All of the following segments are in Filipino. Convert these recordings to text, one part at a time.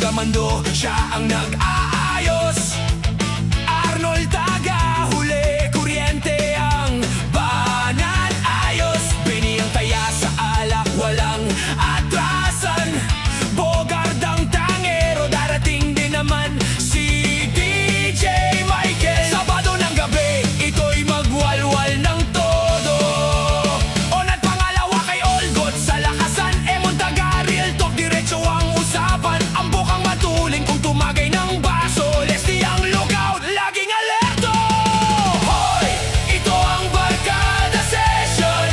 Kamando, siya ang nag-aayos. Arnold tagahuli, kuryente ang banan ayos. Benny ang taya sa alak, walang atrasan. Bogard ang tangero, darating din naman si DJ Michael. Sabado ng gabi, ito'y magwalwal ng todo. Onat pangalawa kay Olgot, sa lakasan Emon taga real talk, diretso ang usapan. Ang bukang matuling kung tumagay ng baso. Leslie ang lookout, laging alerto. Hoy, ito ang Barkada Session.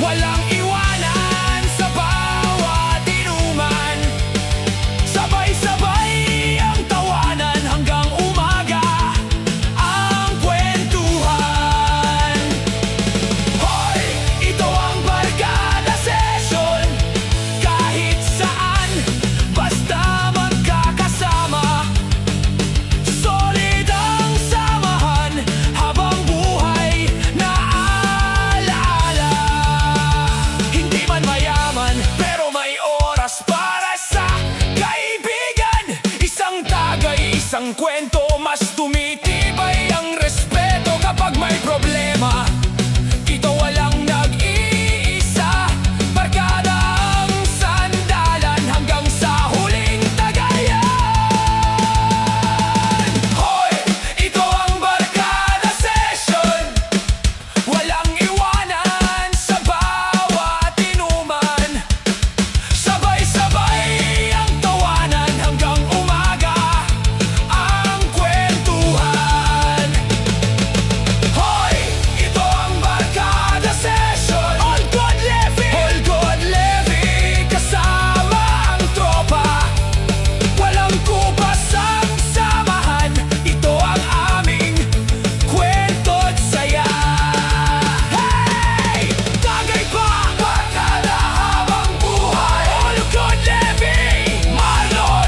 Walang iwanan sa bawat inuman. Sabay-sabay ang tawanan hanggang umaga ang kwentuhan. Hoy, ito ang Barkada Session. Kahit saan, basta magkakasama. Solid ang samahan habang buhay na alaala. Hindi man mayaman, pero may oras para sa kaibigan. Isang tagay, isang kwento, mas tumitibay ang respeto kapag may problema. Ito walang